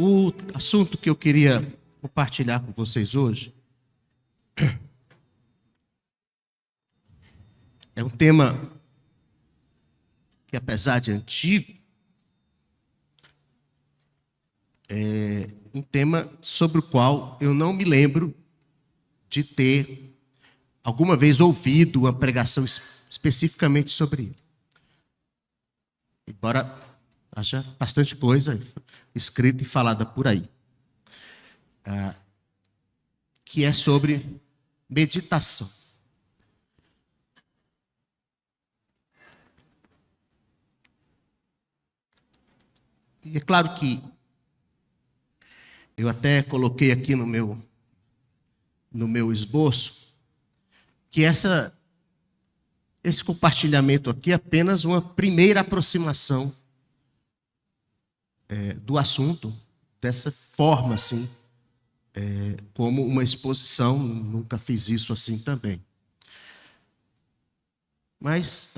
O assunto que eu queria compartilhar com vocês hoje é um tema que, apesar de antigo, é um tema sobre o qual eu não me lembro de ter alguma vez ouvido uma pregação especificamente sobre ele. Embora haja bastante coisa escrita e falada por aí, que é sobre meditação. E é claro que eu até coloquei aqui no meu esboço que esse compartilhamento aqui é apenas uma primeira aproximação do assunto, dessa forma assim, como uma exposição. Nunca fiz isso assim também. Mas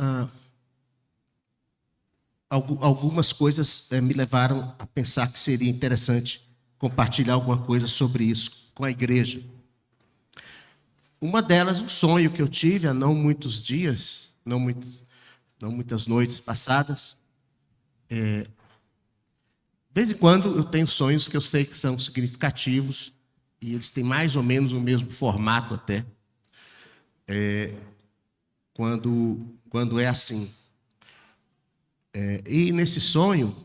algumas coisas me levaram a pensar que seria interessante compartilhar alguma coisa sobre isso com a igreja. Uma delas, um sonho que eu tive há não muitos dias, não muitas noites passadas. De vez em quando eu tenho sonhos que eu sei que são significativos e eles têm mais ou menos o mesmo formato até, quando é assim. E nesse sonho,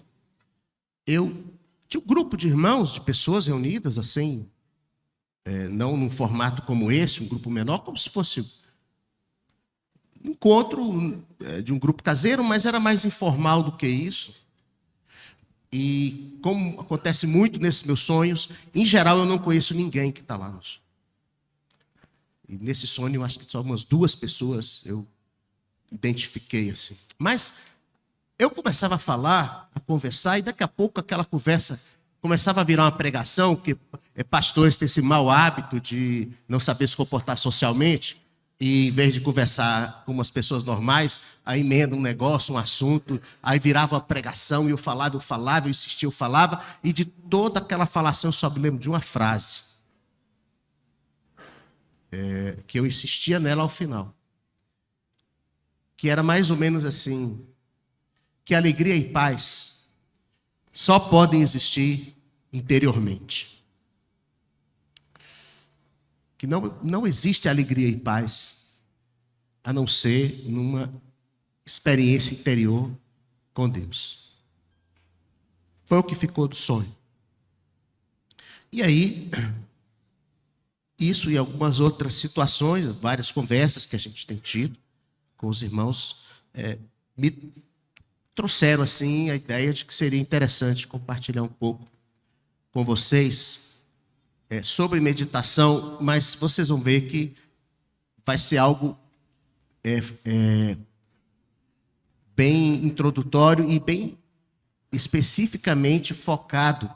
eu tinha um grupo de irmãos, de pessoas reunidas assim, não num formato como esse, um grupo menor, como se fosse um encontro de um grupo caseiro, mas era mais informal do que isso. E como acontece muito nesses meus sonhos, em geral eu não conheço ninguém que está lá no sonho. E nesse sonho eu acho que só umas 2 pessoas eu identifiquei assim. Mas eu começava a falar, a conversar, e daqui a pouco aquela conversa começava a virar uma pregação, que pastores têm esse mau hábito de não saber se comportar socialmente, e em vez de conversar com umas pessoas normais, aí emenda um negócio, um assunto, aí virava uma pregação, e eu falava, eu insistia, eu falava, e de toda aquela falação eu só me lembro de uma frase, que eu insistia nela ao final, que era mais ou menos assim: que alegria e paz só podem existir interiormente. Que não existe alegria e paz a não ser numa experiência interior com Deus. Foi o que ficou do sonho. E aí, isso e algumas outras situações, várias conversas que a gente tem tido com os irmãos, me trouxeram assim a ideia de que seria interessante compartilhar um pouco com vocês sobre meditação, mas vocês vão ver que vai ser algo bem introdutório e bem especificamente focado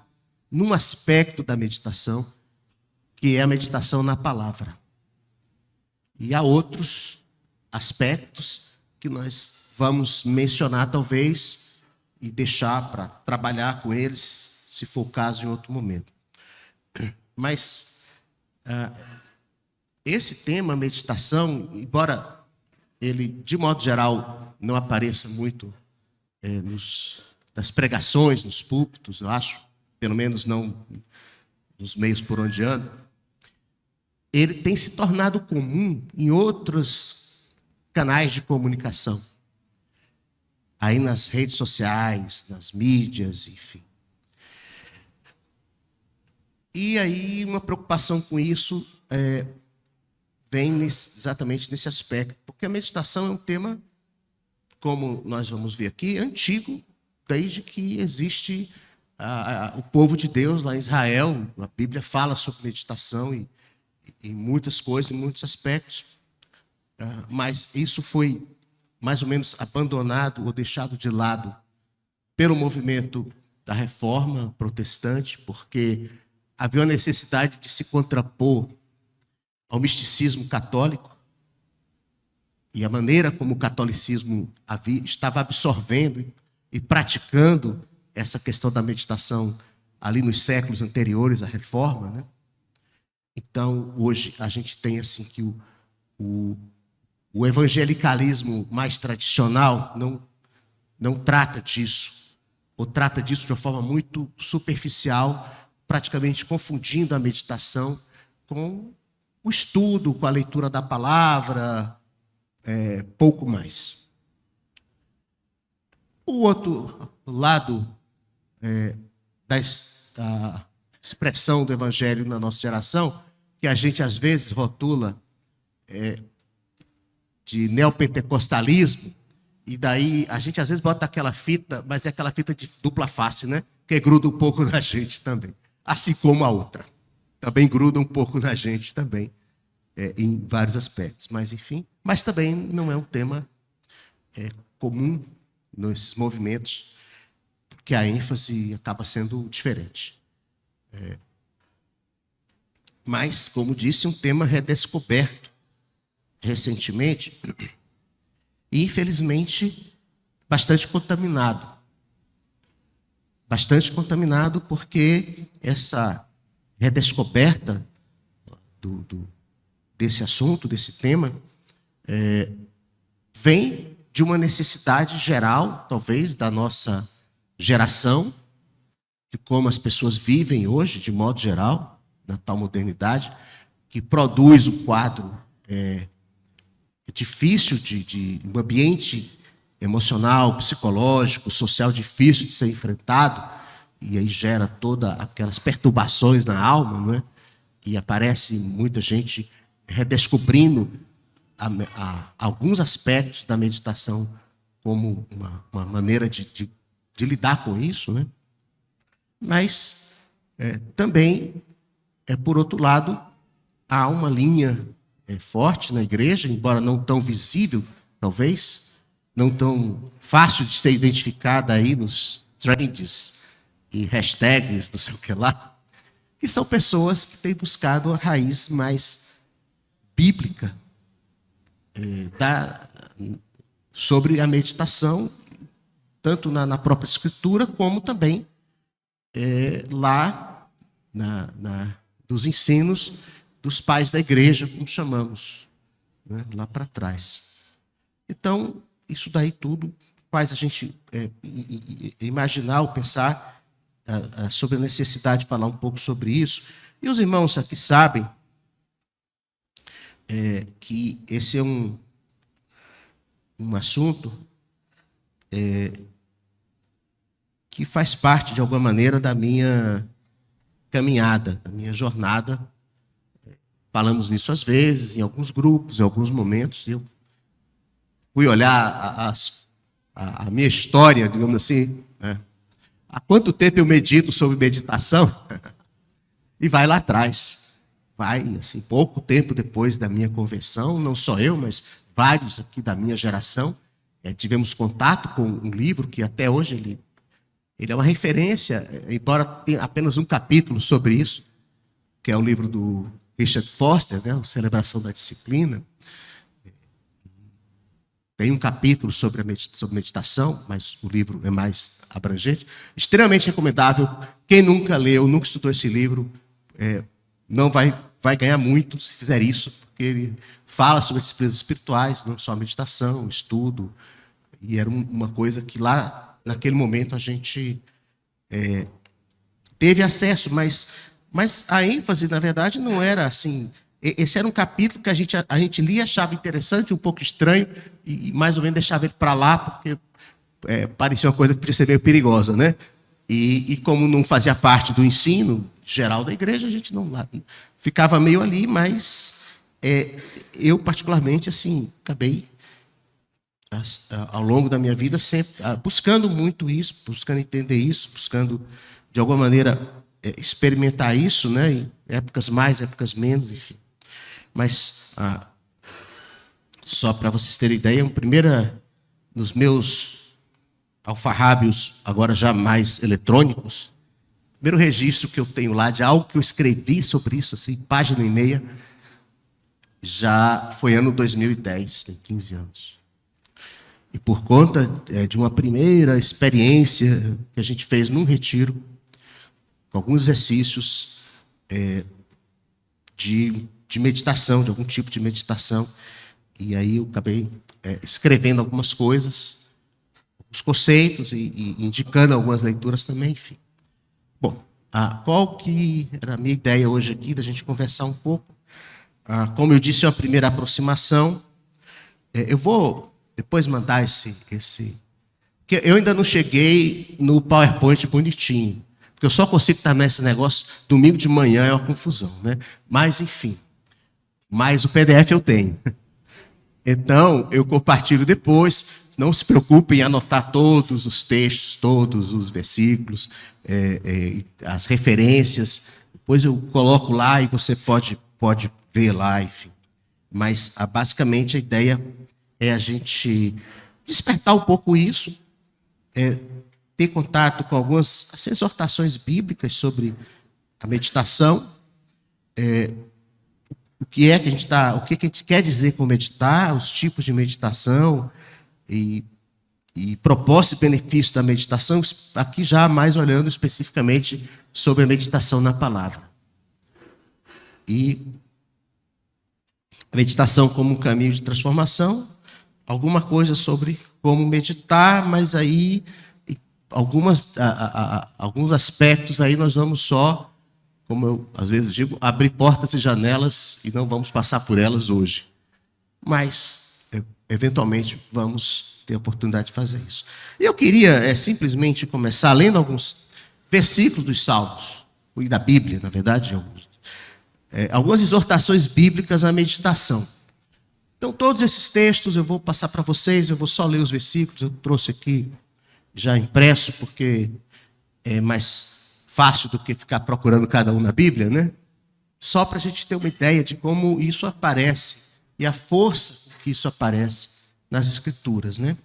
num aspecto da meditação, que é a meditação na palavra. E há outros aspectos que nós vamos mencionar talvez e deixar para trabalhar com eles, se for o caso, em outro momento. Mas esse tema, meditação, embora ele, de modo geral, não apareça muito nas pregações, nos púlpitos, eu acho, pelo menos não nos meios por onde ando, ele tem se tornado comum em outros canais de comunicação, aí nas redes sociais, nas mídias, enfim. E aí uma preocupação com isso vem exatamente nesse aspecto, porque a meditação é um tema, como nós vamos ver aqui, antigo, desde que existe o povo de Deus lá em Israel. A Bíblia fala sobre meditação e muitas coisas, em muitos aspectos, mas isso foi mais ou menos abandonado ou deixado de lado pelo movimento da Reforma Protestante, porque havia a necessidade de se contrapor ao misticismo católico e a maneira como o catolicismo estava absorvendo e praticando essa questão da meditação ali nos séculos anteriores à Reforma, né? Então, hoje, a gente tem assim que o evangelicalismo mais tradicional não trata disso, ou trata disso de uma forma muito superficial, praticamente confundindo a meditação com o estudo, com a leitura da palavra, pouco mais. O outro lado da expressão do evangelho na nossa geração, que a gente às vezes rotula de neopentecostalismo, e daí a gente às vezes bota aquela fita, mas é aquela fita de dupla face, né? Que gruda um pouco na gente também. Assim como a outra. Também gruda um pouco na gente também, em vários aspectos. Mas, enfim, mas também não é um tema comum nesses movimentos, porque a ênfase acaba sendo diferente. Mas, como disse, um tema redescoberto recentemente e, infelizmente, bastante contaminado. Bastante contaminado porque essa redescoberta desse assunto, desse tema, vem de uma necessidade geral, talvez, da nossa geração, de como as pessoas vivem hoje, de modo geral, na tal modernidade, que produz um quadro difícil, de um ambiente emocional, psicológico, social difícil de ser enfrentado, e aí gera todas aquelas perturbações na alma, não é? E aparece muita gente redescobrindo alguns aspectos da meditação como uma maneira de lidar com isso, né? Mas também, por outro lado, há uma linha forte na igreja, embora não tão visível, talvez, não tão fácil de ser identificada aí nos trends e hashtags, não sei o que lá, que são pessoas que têm buscado a raiz mais bíblica sobre a meditação, tanto na própria Escritura, como também lá dos ensinos dos pais da igreja, como chamamos, né, lá para trás. Então, isso daí tudo faz a gente imaginar ou pensar sobre a necessidade de falar um pouco sobre isso. E os irmãos aqui sabem que esse é um assunto que faz parte, de alguma maneira, da minha caminhada, da minha jornada. Falamos nisso às vezes, em alguns grupos, em alguns momentos. Eu fui olhar a minha história, digamos assim, né? Há quanto tempo eu medito sobre meditação? E vai lá atrás. Vai, assim, pouco tempo depois da minha conversão, não só eu, mas vários aqui da minha geração, tivemos contato com um livro que até hoje ele é uma referência, embora tenha apenas um capítulo sobre isso, que é o livro do Richard Foster, né, a Celebração da Disciplina. Tem um capítulo sobre meditação, mas o livro é mais abrangente. Extremamente recomendável. Quem nunca leu, nunca estudou esse livro, não vai ganhar muito se fizer isso, porque ele fala sobre disciplinas espirituais, não só a meditação, estudo. E era uma coisa que lá, naquele momento, a gente teve acesso, mas a ênfase, na verdade, não era assim. Esse era um capítulo que a gente lia, achava interessante, um pouco estranho, e mais ou menos deixava ele para lá, porque parecia uma coisa que podia ser meio perigosa, né? E como não fazia parte do ensino geral da igreja, a gente não ficava meio ali, mas eu, particularmente, assim, acabei, ao longo da minha vida, sempre buscando muito isso, buscando entender isso, buscando, de alguma maneira, experimentar isso, né? Em épocas mais, épocas menos, enfim. Mas, só para vocês terem ideia, nos meus alfarrábios, agora já mais eletrônicos, o primeiro registro que eu tenho lá de algo que eu escrevi sobre isso, assim, página e meia, já foi ano 2010, tem 15 anos. E por conta de uma primeira experiência que a gente fez num retiro, com alguns exercícios de meditação, de algum tipo de meditação. E aí eu acabei escrevendo algumas coisas, os conceitos e indicando algumas leituras também, enfim. Bom, qual que era a minha ideia hoje aqui, da gente conversar um pouco? Como eu disse, é uma primeira aproximação. Eu vou depois mandar esse... Porque eu ainda não cheguei no PowerPoint bonitinho, porque eu só consigo estar nesse negócio domingo de manhã, é uma confusão, né? Mas, enfim. Mas o PDF eu tenho. Então, eu compartilho depois. Não se preocupe em anotar todos os textos, todos os versículos, as referências. Depois eu coloco lá e você pode ver lá, enfim. Mas, basicamente, a ideia é a gente despertar um pouco isso, ter contato com algumas exortações bíblicas sobre a meditação, o que a gente quer dizer com meditar, os tipos de meditação e propósito e benefício da meditação, aqui já mais olhando especificamente sobre a meditação na palavra. E a meditação como um caminho de transformação, alguma coisa sobre como meditar, mas aí alguns aspectos aí nós vamos só, como eu às vezes digo, abrir portas e janelas e não vamos passar por elas hoje. Mas, eventualmente, vamos ter a oportunidade de fazer isso. Eu queria simplesmente começar lendo alguns versículos dos Salmos, e da Bíblia, na verdade, algumas exortações bíblicas à meditação. Então, todos esses textos eu vou passar para vocês, eu vou só ler os versículos, eu trouxe aqui já impresso, porque é mais fácil do que ficar procurando cada um na Bíblia, né? Só para a gente ter uma ideia de como isso aparece e a força que isso aparece nas Escrituras, né?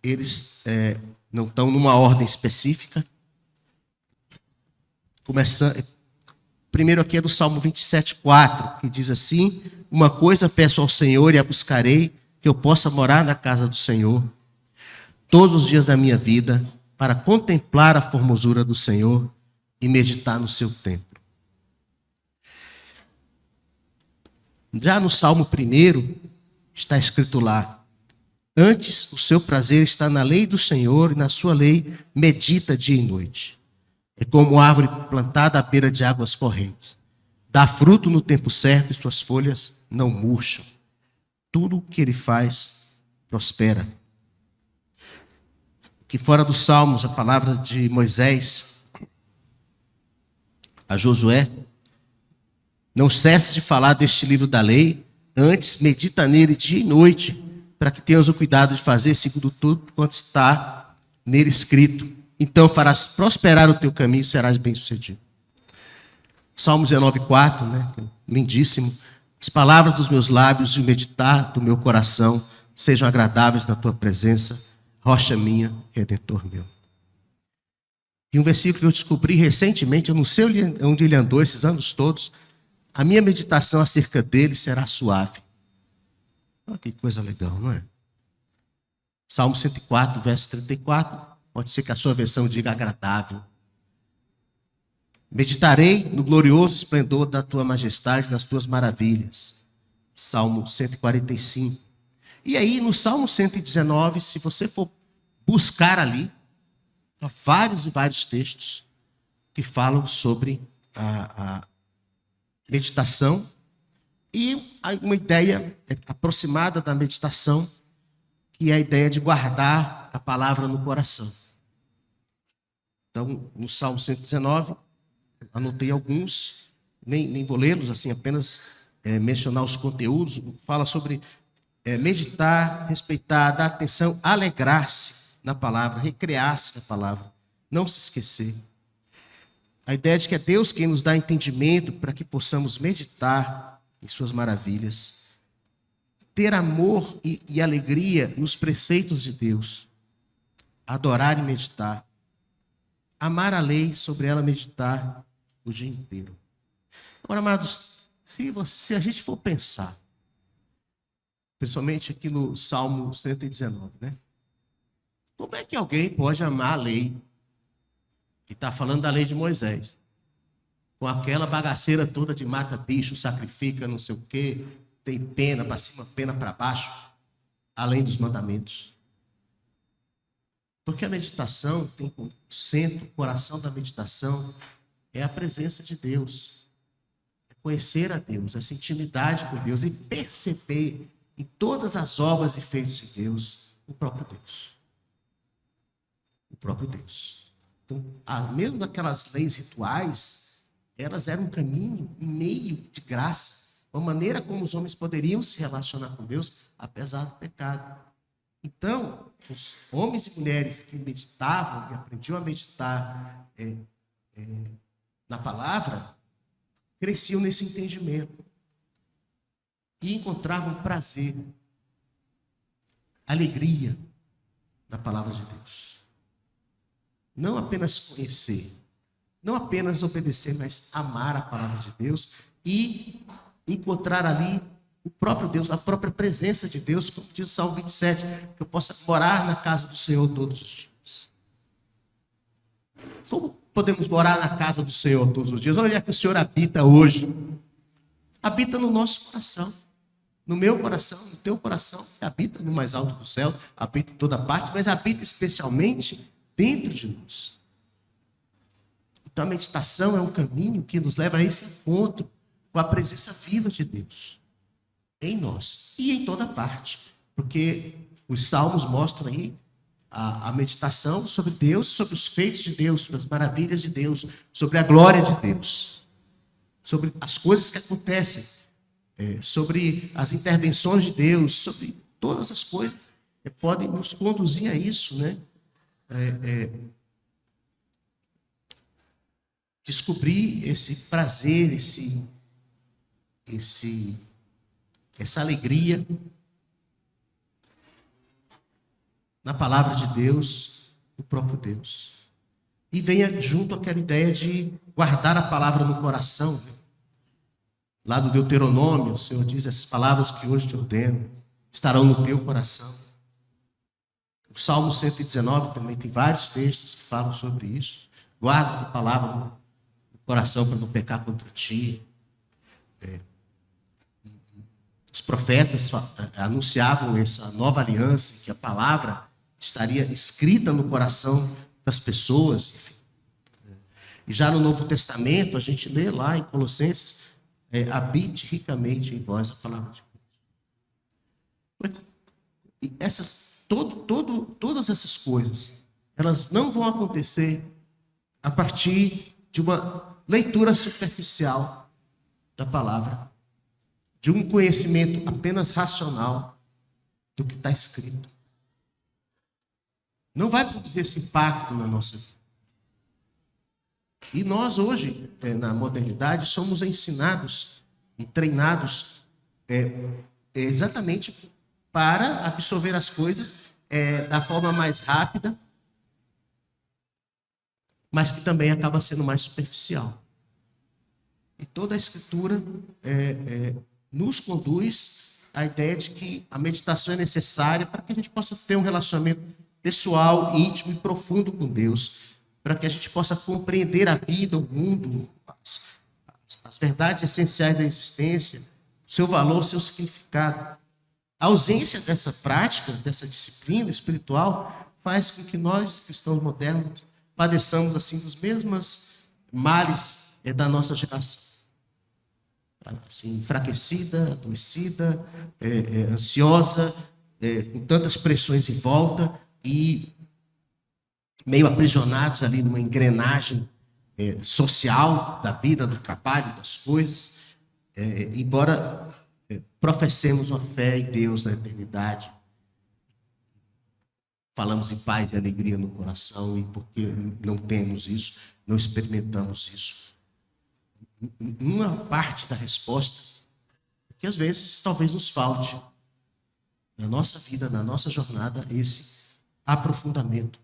Eles não estão numa ordem específica. Primeiro aqui é do Salmo 27:4, que diz assim: uma coisa peço ao Senhor e a buscarei, que eu possa morar na casa do Senhor todos os dias da minha vida, para contemplar a formosura do Senhor e meditar no seu templo. Já no Salmo 1 está escrito lá: antes o seu prazer está na lei do Senhor, e na sua lei medita dia e noite. É como árvore plantada à beira de águas correntes. Dá fruto no tempo certo e suas folhas não murcham. Tudo o que ele faz prospera. Que fora dos Salmos, a palavra de Moisés a Josué: não cesse de falar deste livro da lei, antes medita nele dia e noite, para que tenhas o cuidado de fazer segundo tudo quanto está nele escrito. Então farás prosperar o teu caminho e serás bem-sucedido. Salmo 19:4, né? Lindíssimo. As palavras dos meus lábios e o meditar do meu coração sejam agradáveis na tua presença, rocha minha, redentor meu. E um versículo que eu descobri recentemente, eu não sei onde ele andou esses anos todos: a minha meditação acerca dele será suave. Oh, que coisa legal, não é? Salmo 104, verso 34. Pode ser que a sua versão diga agradável. Meditarei no glorioso esplendor da tua majestade, nas tuas maravilhas. Salmo 145. E aí, no Salmo 119, se você for buscar ali, há vários e vários textos que falam sobre a meditação e uma ideia aproximada da meditação, que é a ideia de guardar a palavra no coração. Então, no Salmo 119, anotei alguns, nem vou lê-los, assim, apenas mencionar os conteúdos. Fala sobre meditar, respeitar, dar atenção, alegrar-se na palavra, recrear-se na palavra, não se esquecer. A ideia de que é Deus quem nos dá entendimento para que possamos meditar em suas maravilhas. Ter amor e alegria nos preceitos de Deus. Adorar e meditar. Amar a lei, sobre ela meditar o dia inteiro. Agora, amados, se a gente for pensar, principalmente aqui no Salmo 119, né? Como é que alguém pode amar a lei E está falando da lei de Moisés. Com aquela bagaceira toda de mata bicho, sacrifica, não sei o quê, tem pena para cima, pena para baixo, além dos mandamentos. Porque a meditação tem como centro, o coração da meditação é a presença de Deus. É conhecer a Deus, essa intimidade com Deus e perceber em todas as obras e feitos de Deus o próprio Deus. O próprio Deus. Então, mesmo aquelas leis rituais, elas eram um caminho, um meio de graça, uma maneira como os homens poderiam se relacionar com Deus, apesar do pecado. Então, os homens e mulheres que meditavam e aprendiam a meditar na palavra, cresciam nesse entendimento e encontravam prazer, alegria na palavra de Deus. Não apenas conhecer, não apenas obedecer, mas amar a palavra de Deus e encontrar ali o próprio Deus, a própria presença de Deus, como diz o Salmo 27, que eu possa morar na casa do Senhor todos os dias. Como podemos morar na casa do Senhor todos os dias? Onde é que o Senhor habita hoje? Habita no nosso coração, no meu coração, no teu coração, habita no mais alto do céu, habita em toda parte, mas habita especialmente dentro de nós. Então a meditação é um caminho que nos leva a esse encontro com a presença viva de Deus em nós e em toda parte, porque os salmos mostram aí a meditação sobre Deus, sobre os feitos de Deus, sobre as maravilhas de Deus, sobre a glória de Deus, sobre as coisas que acontecem, sobre as intervenções de Deus, sobre todas as coisas que podem nos conduzir a isso, né? Descobrir esse prazer, essa alegria na palavra de Deus, do próprio Deus. E venha junto aquela ideia de guardar a palavra no coração. Lá do Deuteronômio, o Senhor diz: essas palavras que hoje te ordeno estarão no teu coração. O Salmo 119 também tem vários textos que falam sobre isso. Guarda a palavra no coração para não pecar contra ti. Os profetas anunciavam essa nova aliança, em que a palavra estaria escrita no coração das pessoas. Enfim. E já no Novo Testamento, a gente lê lá em Colossenses, habite ricamente em vós a palavra de Deus. E todas essas coisas, elas não vão acontecer a partir de uma leitura superficial da palavra, de um conhecimento apenas racional do que está escrito. Não vai produzir esse impacto na nossa vida. E nós hoje, na modernidade, somos ensinados e treinados exatamente para absorver as coisas da forma mais rápida, mas que também acaba sendo mais superficial. E toda a Escritura nos conduz à ideia de que a meditação é necessária para que a gente possa ter um relacionamento pessoal, íntimo e profundo com Deus, para que a gente possa compreender a vida, o mundo, as verdades essenciais da existência, o seu valor, o seu significado. A ausência dessa prática, dessa disciplina espiritual, faz com que nós, cristãos modernos, padeçamos assim dos mesmos males da nossa geração. Assim, enfraquecida, adoecida, ansiosa, com tantas pressões em volta e meio aprisionados ali numa engrenagem social da vida, do trabalho, das coisas, embora professemos uma fé em Deus na eternidade, falamos em paz e alegria no coração, e porque não temos isso, não experimentamos isso. Uma parte da resposta que às vezes talvez nos falte na nossa vida, na nossa jornada, esse aprofundamento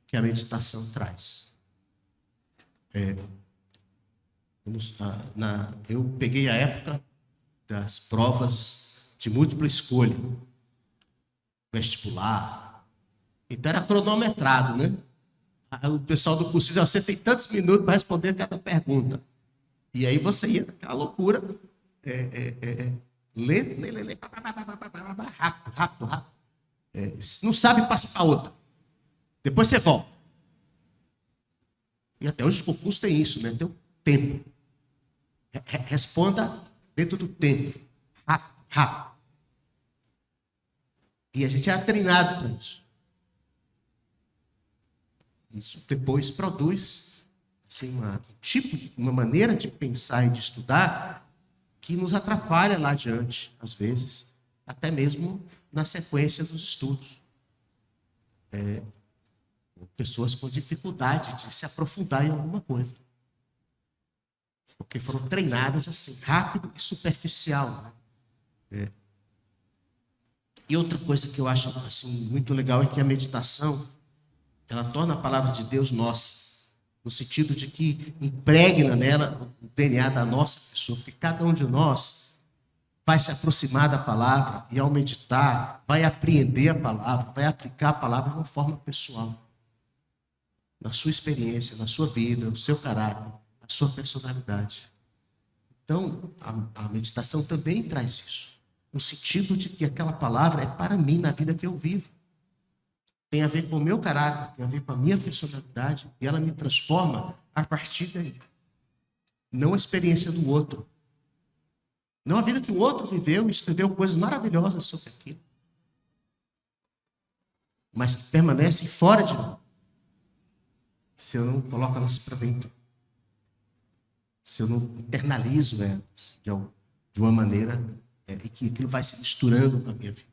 que a meditação traz. Eu peguei a época das provas de múltipla escolha, vestibular, então era cronometrado, né? O pessoal do curso dizia, você tem tantos minutos para responder cada pergunta. E aí você ia naquela loucura, lê, rápido, rápido, rápido. Se não sabe, passa para outra. Depois você volta. E até hoje os concursos têm isso, né? Tem um tempo. Responda dentro do tempo. Rápido, rápido. E a gente era treinado para isso. Isso depois produz assim, uma maneira de pensar e de estudar que nos atrapalha lá adiante, às vezes, até mesmo na sequência dos estudos. Pessoas com dificuldade de se aprofundar em alguma coisa. Porque foram treinadas assim, rápido e superficial. E outra coisa que eu acho assim, muito legal é que a meditação, ela torna a palavra de Deus nossa, no sentido de que impregna nela o DNA da nossa pessoa, porque cada um de nós vai se aproximar da palavra e, ao meditar, vai apreender a palavra, vai aplicar a palavra de uma forma pessoal. Na sua experiência, na sua vida, no seu caráter, na sua personalidade. Então, a meditação também traz isso, no sentido de que aquela palavra é para mim na vida que eu vivo. Tem a ver com o meu caráter, tem a ver com a minha personalidade, e ela me transforma a partir daí. Não a experiência do outro. Não a vida que o outro viveu e escreveu coisas maravilhosas sobre aquilo. Mas que permanecem fora de mim. Se eu não coloco elas para dentro. Se eu não internalizo elas de uma maneira e que aquilo vai se misturando com a minha vida.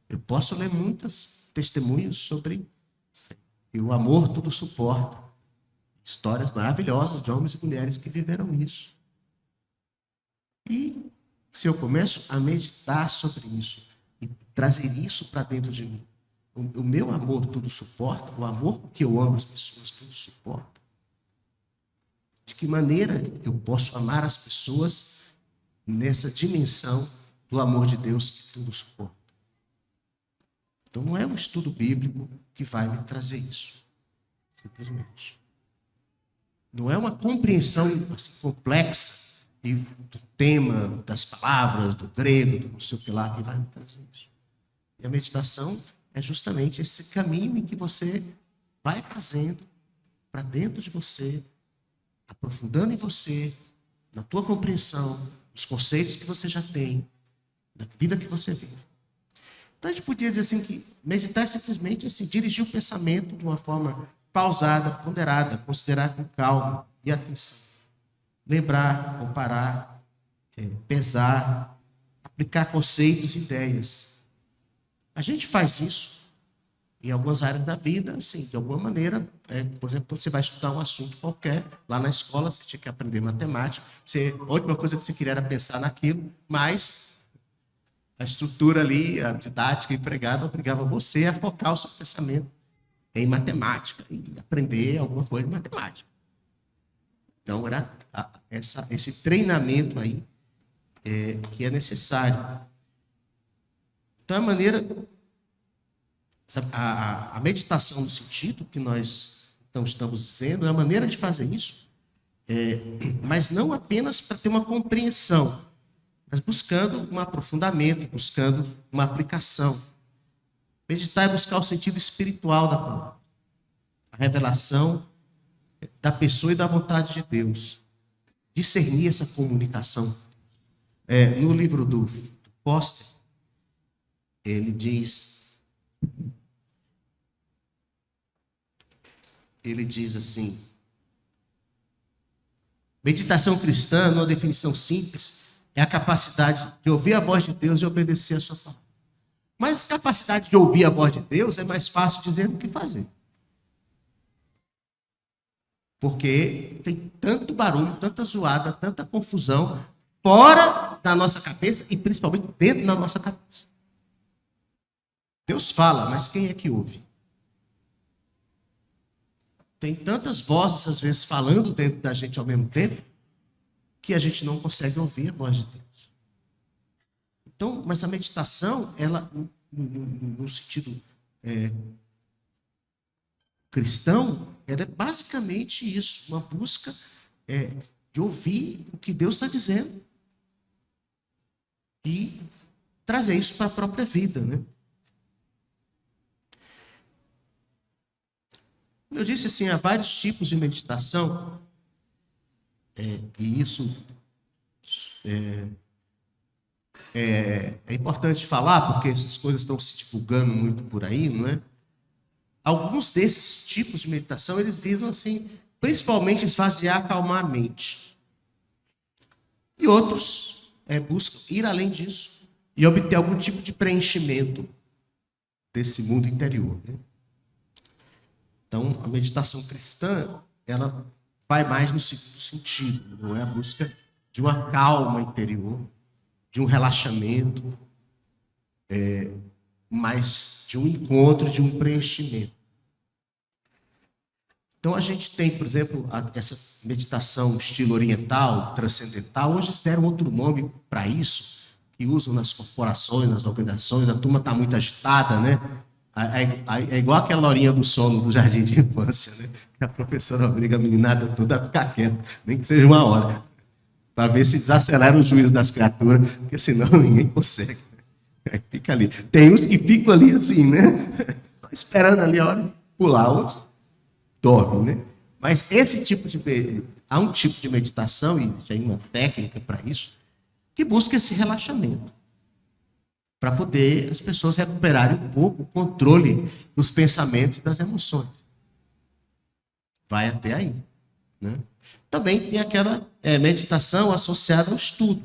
Eu posso ler muitos testemunhos sobre que o amor tudo suporta. Histórias maravilhosas de homens e mulheres que viveram isso. E se eu começo a meditar sobre isso e trazer isso para dentro de mim, o meu amor tudo suporta, o amor que eu amo as pessoas tudo suporta. De que maneira eu posso amar as pessoas nessa dimensão do amor de Deus que tudo suporta? Então não é um estudo bíblico que vai me trazer isso. Simplesmente. Não é uma compreensão assim, complexa do tema, das palavras, do grego, do não sei o que lá, que vai me trazer isso. E a meditação é justamente esse caminho em que você vai trazendo para dentro de você, aprofundando em você, na tua compreensão, nos conceitos que você já tem, da vida que você vive. Então a gente podia dizer assim que meditar é simplesmente assim, dirigir o pensamento de uma forma pausada, ponderada, considerar com calma e atenção. Lembrar, comparar, pesar, aplicar conceitos e ideias. A gente faz isso em algumas áreas da vida, assim, de alguma maneira. Por exemplo, quando você vai estudar um assunto qualquer, lá na escola você tinha que aprender matemática, a última coisa que você queria era pensar naquilo, mas a estrutura ali, a didática empregada, obrigava você a focar o seu pensamento em matemática e aprender alguma coisa de matemática. Então, era esse treinamento aí que é necessário. Então, a maneira... A meditação no sentido que nós então estamos dizendo é a maneira de fazer isso, mas não apenas para ter uma compreensão, mas buscando um aprofundamento, buscando uma aplicação. Meditar é buscar o sentido espiritual da palavra, a revelação da pessoa e da vontade de Deus, discernir essa comunicação. No livro do Foster, ele diz assim: meditação cristã, numa definição simples, é a capacidade de ouvir a voz de Deus e obedecer a sua palavra. Mas a capacidade de ouvir a voz de Deus é mais fácil dizer do que fazer. Porque tem tanto barulho, tanta zoada, tanta confusão fora da nossa cabeça e principalmente dentro da nossa cabeça. Deus fala, mas quem é que ouve? Tem tantas vozes, às vezes, falando dentro da gente ao mesmo tempo, que a gente não consegue ouvir a voz de Deus. Então, mas a meditação, ela, no sentido cristão era basicamente isso, uma busca de ouvir o que Deus está dizendo e trazer isso para a própria vida, né? Eu disse assim, há vários tipos de meditação, e isso é importante falar, porque essas coisas estão se divulgando muito por aí, não é? Alguns desses tipos de meditação, eles visam, assim, principalmente esvaziar, acalmar a mente. E outros buscam ir além disso e obter algum tipo de preenchimento desse mundo interior, né? Então, a meditação cristã, ela vai mais no segundo sentido, não é a busca de uma calma interior, de um relaxamento, mas de um encontro, de um preenchimento. Então, a gente tem, por exemplo, essa meditação estilo oriental, transcendental. Hoje eles deram outro nome para isso, que usam nas corporações, nas organizações. A turma está muito agitada, né? É igual aquela horinha do sono do jardim de infância, né? Que a professora obriga a meninada toda a ficar quieta, nem que seja uma hora, para ver se desacelera o juízo das criaturas, porque senão ninguém consegue. Aí fica ali. Tem uns que ficam ali assim, né? Só esperando ali a hora de pular, outros dormem, né? Mas esse tipo de... Há um tipo de meditação, e tem uma técnica para isso, que busca esse relaxamento, para poder as pessoas recuperarem um pouco o controle dos pensamentos e das emoções. Vai até aí, né? Também tem aquela meditação associada ao estudo.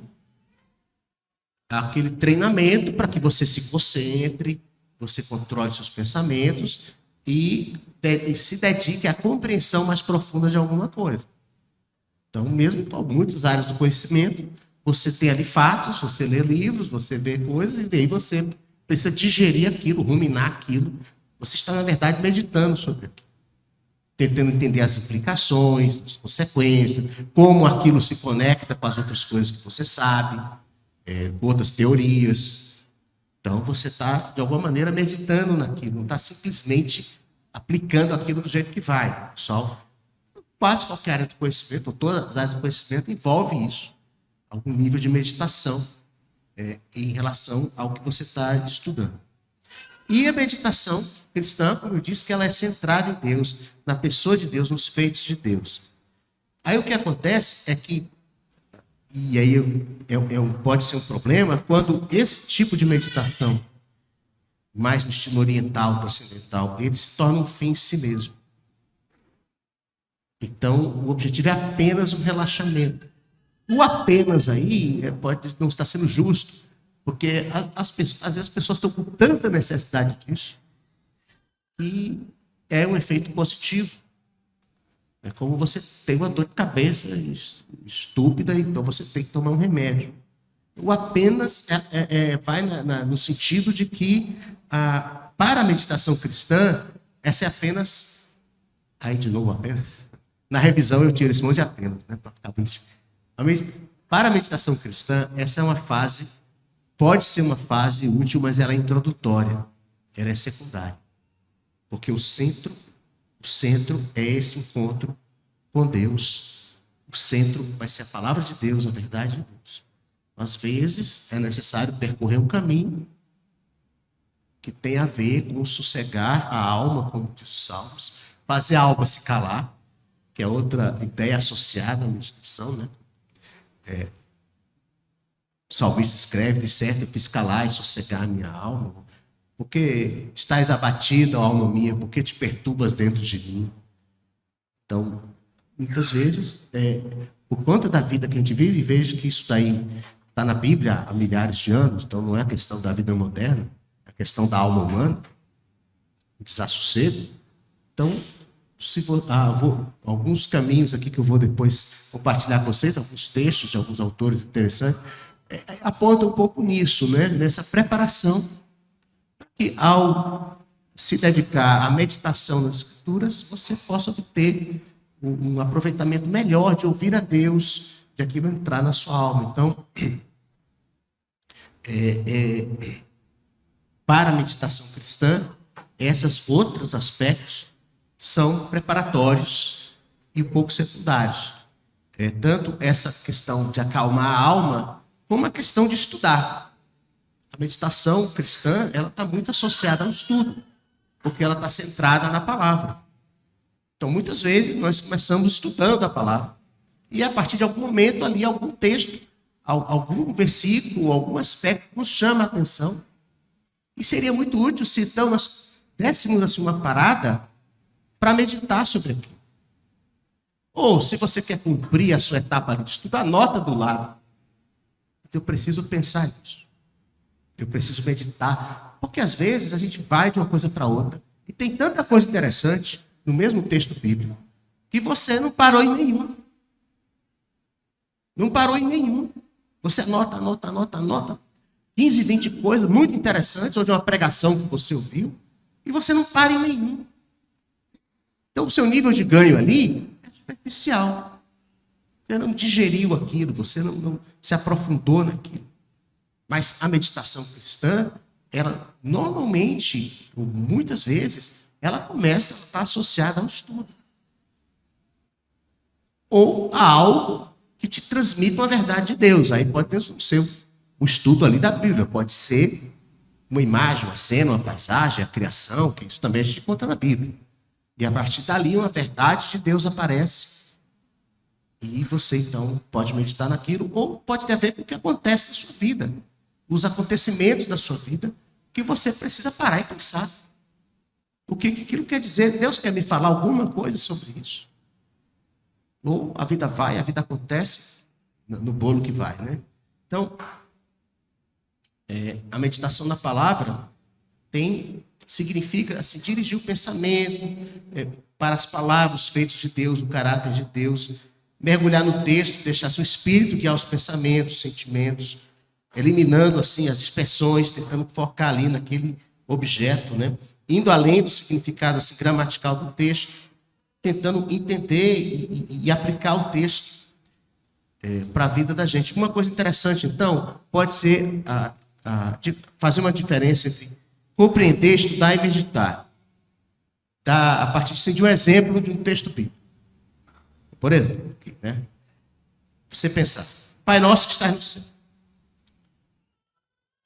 Aquele treinamento para que você se concentre, você controle seus pensamentos e se dedique à compreensão mais profunda de alguma coisa. Então, mesmo com muitas áreas do conhecimento, você tem ali fatos, você lê livros, você vê coisas, e daí você precisa digerir aquilo, ruminar aquilo. Você está, na verdade, meditando sobre aquilo, tentando entender as implicações, as consequências, como aquilo se conecta com as outras coisas que você sabe, com outras teorias. Então, você está, de alguma maneira, meditando naquilo, não está simplesmente aplicando aquilo do jeito que vai. Pessoal, quase qualquer área do conhecimento, ou todas as áreas do conhecimento, envolve isso. Algum nível de meditação em relação ao que você está estudando. E a meditação cristã, como eu disse, que ela é centrada em Deus, na pessoa de Deus, nos feitos de Deus. Aí o que acontece é que, e aí pode ser um problema, quando esse tipo de meditação, mais no estilo oriental, transcendental, ele se torna um fim em si mesmo. Então, o objetivo é apenas um relaxamento. O apenas aí pode não estar sendo justo, porque às vezes as pessoas estão com tanta necessidade disso que é um efeito positivo. É como você tem uma dor de cabeça estúpida, então você tem que tomar um remédio. O apenas vai no sentido de que, para a meditação cristã, essa é apenas... Aí, de novo, apenas. Na revisão eu tiro esse monte de apenas, né, para ficar bonitinho. Para a meditação cristã, essa é uma fase, pode ser uma fase útil, mas ela é introdutória, ela é secundária. Porque o centro é esse encontro com Deus. O centro vai ser a palavra de Deus, a verdade de Deus. Às vezes é necessário percorrer um caminho que tem a ver com sossegar a alma, como diz os Salmos, fazer a alma se calar, que é outra ideia associada à meditação, né? O salmista escreve, de certo, eu fiz calar e sossegar a minha alma, porque estás abatida, ó alma minha, porque te perturbas dentro de mim. Então, muitas vezes, por conta da vida que a gente vive, vejo que isso daí está na Bíblia há milhares de anos, então não é a questão da vida moderna, é a questão da alma humana, o desassossego. Então, alguns caminhos aqui que eu vou depois compartilhar com vocês, alguns textos de alguns autores interessantes, apontam um pouco nisso, né? Nessa preparação, que ao se dedicar à meditação nas Escrituras, você possa obter um aproveitamento melhor de ouvir a Deus, de aquilo entrar na sua alma. Então, para a meditação cristã, esses outros aspectos são preparatórios e um pouco secundários. Tanto essa questão de acalmar a alma, como a questão de estudar. A meditação cristã, ela está muito associada ao estudo, porque ela está centrada na palavra. Então, muitas vezes, nós começamos estudando a palavra, e a partir de algum momento ali, algum texto, algum versículo, algum aspecto nos chama a atenção. E seria muito útil se, então, nós dessemos assim, uma parada para meditar sobre aquilo. Ou, se você quer cumprir a sua etapa de estudo, anota do lado. Eu preciso pensar nisso. Eu preciso meditar. Porque, às vezes, a gente vai de uma coisa para outra. E tem tanta coisa interessante no mesmo texto bíblico que você não parou em nenhum. Não parou em nenhum. Você anota. 15, 20 coisas muito interessantes, ou de uma pregação que você ouviu, e você não para em nenhum. Então, o seu nível de ganho ali é superficial. Você não digeriu aquilo, você não se aprofundou naquilo. Mas a meditação cristã, ela normalmente, ou muitas vezes, ela começa a estar associada ao estudo. Ou a algo que te transmite uma verdade de Deus. Aí pode ter o estudo ali da Bíblia, pode ser uma imagem, uma cena, uma paisagem, a criação, que isso também a gente encontra na Bíblia. E a partir dali uma verdade de Deus aparece. E você então pode meditar naquilo, ou pode ter a ver com o que acontece na sua vida, os acontecimentos da sua vida, que você precisa parar e pensar. O que aquilo quer dizer? Deus quer me falar alguma coisa sobre isso? Ou a vida vai, a vida acontece no bolo que vai, né? Então, a meditação na palavra significa assim, dirigir o pensamento para as palavras, os feitos de Deus, o caráter de Deus, mergulhar no texto, deixar seu espírito guiar os pensamentos, sentimentos, eliminando assim as dispersões, tentando focar ali naquele objeto, né? Indo além do significado assim, gramatical do texto, tentando entender e aplicar o texto para a vida da gente. Uma coisa interessante, então, pode ser fazer uma diferença entre compreender, estudar e meditar. A partir de um exemplo de um texto bíblico. Por exemplo, aqui, né? Você pensar, Pai nosso que estás no céu.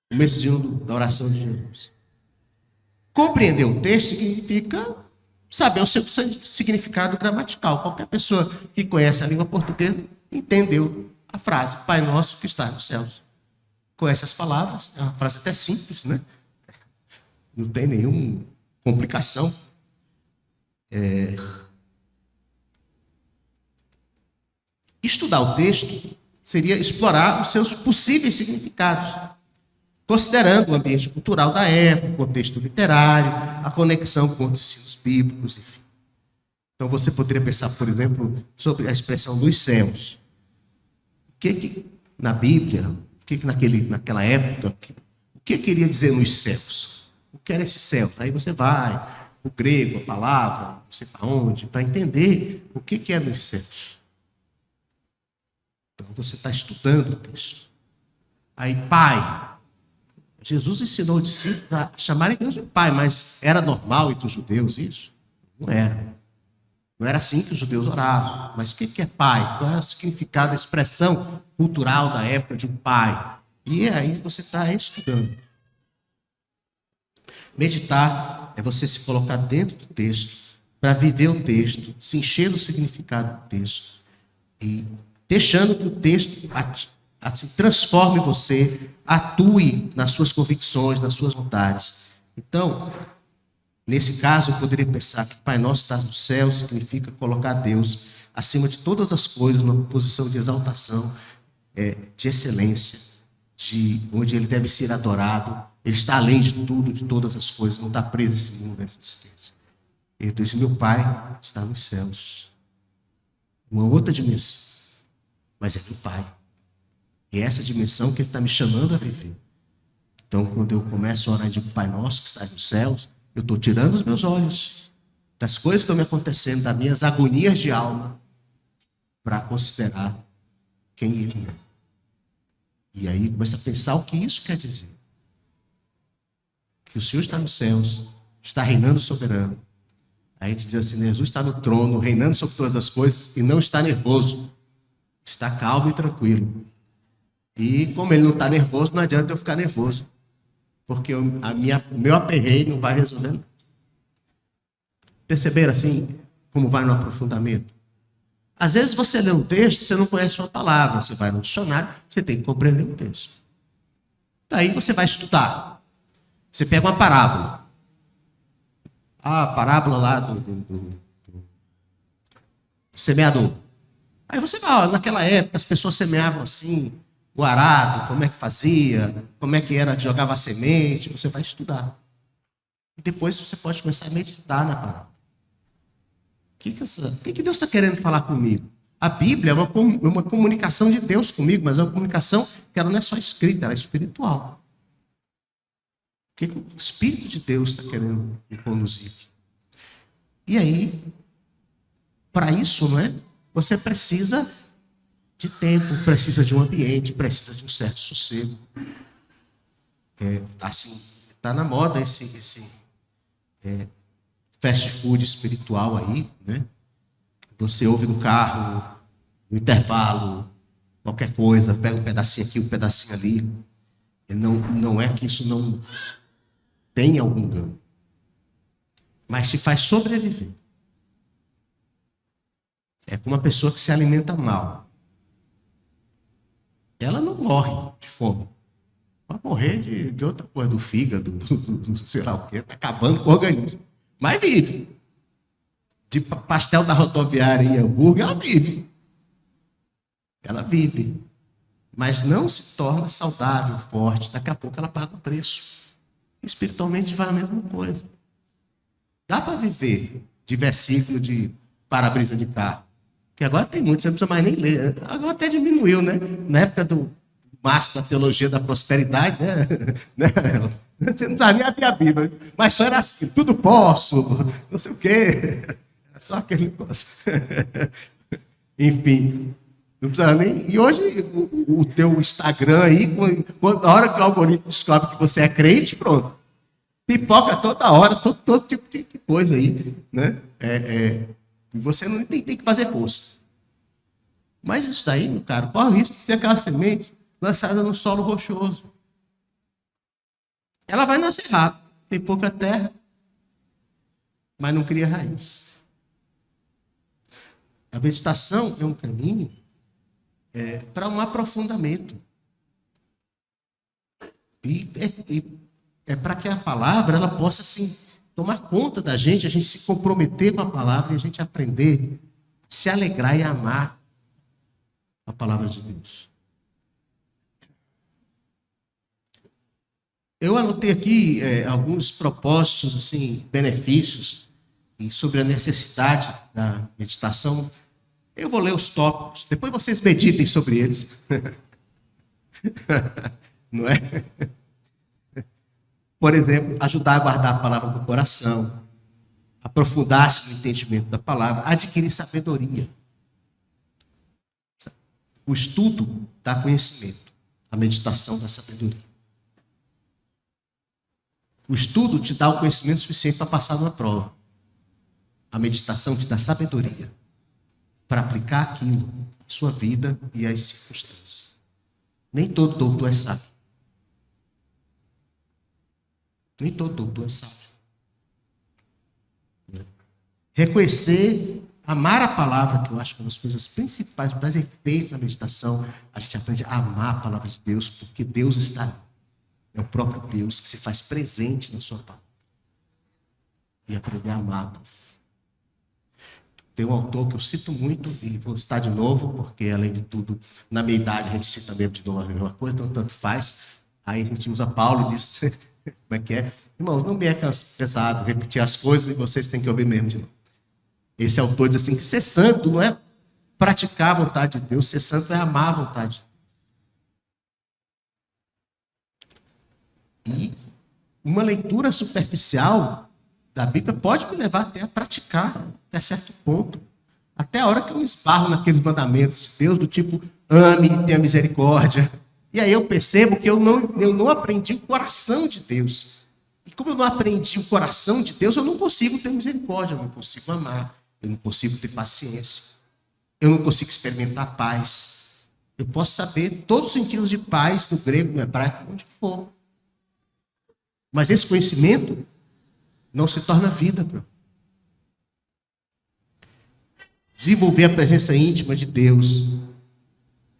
O comecinho da oração de Jesus. Compreender o texto significa saber o seu significado gramatical. Qualquer pessoa que conhece a língua portuguesa entendeu a frase, Pai nosso que estás nos céus. Conhece as palavras, é uma frase até simples, né? Não tem nenhuma complicação. Estudar o texto seria explorar os seus possíveis significados, considerando o ambiente cultural da época, o contexto literário, a conexão com os ensinos bíblicos, enfim. Então você poderia pensar, por exemplo, sobre a expressão dos céus. O que na Bíblia, o que naquela época, o que queria dizer nos céus? O que era esse céu? Aí você vai, o grego, a palavra, não sei para onde, para entender o que é nos céus. Então você está estudando o texto. Aí, Pai. Jesus ensinou os discípulos a chamarem Deus de Pai, mas era normal entre os judeus isso? Não era. Não era assim que os judeus oravam. Mas o que é pai? Qual é o significado, a expressão cultural da época de um pai? E aí você está estudando. Meditar é você se colocar dentro do texto, para viver o texto, se encher do significado do texto, e deixando que o texto assim, transforme você, atue nas suas convicções, nas suas vontades. Então, nesse caso, eu poderia pensar que Pai Nosso estás no céu significa colocar Deus acima de todas as coisas, numa posição de exaltação, de excelência, onde Ele deve ser adorado. Ele está além de tudo, de todas as coisas, não está preso esse mundo, nessa existência. Ele diz, meu Pai está nos céus. Uma outra dimensão, mas é meu Pai. É essa dimensão que Ele está me chamando a viver. Então, quando eu começo a orar de Pai Nosso que estás nos céus, eu estou tirando os meus olhos das coisas que estão me acontecendo, das minhas agonias de alma, para considerar quem Ele é. E aí começa a pensar o que isso quer dizer. Que o Senhor está nos céus, está reinando soberano, A gente diz assim, Jesus está no trono, reinando sobre todas as coisas e não está nervoso. Está calmo e tranquilo. E como ele não está nervoso, não adianta eu ficar nervoso. Porque o meu aperreio não vai resolver nada. Perceberam assim como vai no aprofundamento? Às vezes você lê um texto, você não conhece uma palavra. Você vai no dicionário, você tem que compreender o texto. Daí você vai estudar. Você pega uma parábola. A parábola lá do semeador. Aí você vai, ó, naquela época as pessoas semeavam assim, o arado, como é que fazia, como é que era que jogava a semente, você vai estudar. E depois você pode começar a meditar na parábola. O que Deus está querendo falar comigo? A Bíblia é uma comunicação de Deus comigo, mas é uma comunicação que ela não é só escrita, ela é espiritual. O que o Espírito de Deus está querendo me conduzir? E aí, para isso, não é? Você precisa de tempo, precisa de um ambiente, precisa de um certo sossego. Assim, está na moda esse fast food espiritual aí, né? Você ouve no carro, no intervalo, qualquer coisa, pega um pedacinho aqui, um pedacinho ali. Não é que isso não tenha algum ganho, mas te faz sobreviver. É como uma pessoa que se alimenta mal. Ela não morre de fome. Vai morrer de outra coisa, do fígado, do sei lá o quê, está acabando com o organismo. Mas vive. De pastel da rodoviária e hambúrguer, ela vive. Ela vive. Mas não se torna saudável, forte. Daqui a pouco ela paga o preço. Espiritualmente vai a mesma coisa. Dá para viver de versículo de para-brisa de carro. Que agora tem muito, você não precisa mais nem ler. Agora até diminuiu, né? Na época do máximo da teologia da prosperidade, né? Você não precisa nem abrir a Bíblia. Mas só era assim, tudo posso, não sei o quê. Era só aquele negócio. Enfim. Não precisa nem... E hoje, o teu Instagram aí, na hora que o algoritmo descobre que você é crente, pronto. Pipoca toda hora, todo tipo de coisa aí, né? Você não tem que fazer força. Mas isso daí, meu caro, corre o risco de ser aquela semente lançada no solo rochoso. Ela vai nascer rápido, tem pouca terra, mas não cria raiz. A meditação é um caminho para um aprofundamento. E para que a palavra ela possa assim, tomar conta da gente, a gente se comprometer com a palavra e a gente aprender, se alegrar e amar a palavra de Deus. Eu anotei aqui alguns propósitos, assim, benefícios e sobre a necessidade da meditação. Eu vou ler os tópicos, depois vocês meditem sobre eles. Não é? Por exemplo, ajudar a guardar a palavra no coração, aprofundar-se no entendimento da palavra, adquirir sabedoria. O estudo dá conhecimento, a meditação dá sabedoria. O estudo te dá o conhecimento suficiente para passar numa prova. A meditação te dá sabedoria para aplicar aquilo à sua vida e às circunstâncias. Nem todo doutor é sábio. Nem todo doutor é sábio. Reconhecer, amar a palavra, que eu acho que é uma das coisas principais, para os efeitos da meditação, a gente aprende a amar a palavra de Deus, porque Deus está ali. É o próprio Deus que se faz presente na sua palavra. E aprender a amar. Tem um autor que eu cito muito, e vou citar de novo, porque, além de tudo, na minha idade, a gente cita mesmo de novo a mesma coisa, então tanto faz. Aí a gente usa Paulo e diz, como é que é? Irmãos, não me é pesado repetir as coisas e vocês têm que ouvir mesmo de novo. Esse autor diz assim, que ser santo não é praticar a vontade de Deus, ser santo é amar a vontade de Deus. E uma leitura superficial da Bíblia pode me levar até a praticar, até certo ponto. Até a hora que eu me esbarro naqueles mandamentos de Deus, do tipo, ame e tenha misericórdia. E aí eu percebo que eu não aprendi o coração de Deus. E como eu não aprendi o coração de Deus, eu não consigo ter misericórdia, eu não consigo amar, eu não consigo ter paciência, eu não consigo experimentar paz. Eu posso saber todos os sentidos de paz no grego, no hebraico, onde for. Mas esse conhecimento não se torna vida, bro. Desenvolver a presença íntima de Deus,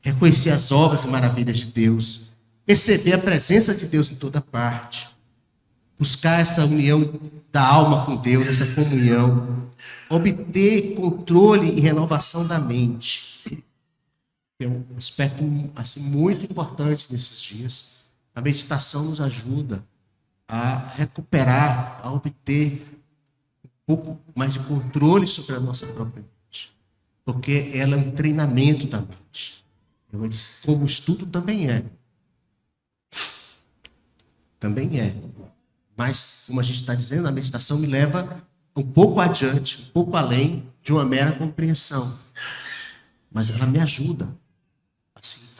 reconhecer as obras e maravilhas de Deus, perceber a presença de Deus em toda parte, buscar essa união da alma com Deus, essa comunhão, obter controle e renovação da mente. É um aspecto assim, muito importante nesses dias. A meditação nos ajuda a recuperar, a obter um pouco mais de controle sobre a nossa própria mente. Porque ela é um treinamento da mente. Como o estudo também é. Também é. Mas, como a gente está dizendo, a meditação me leva um pouco adiante, um pouco além de uma mera compreensão. Mas ela me ajuda assim,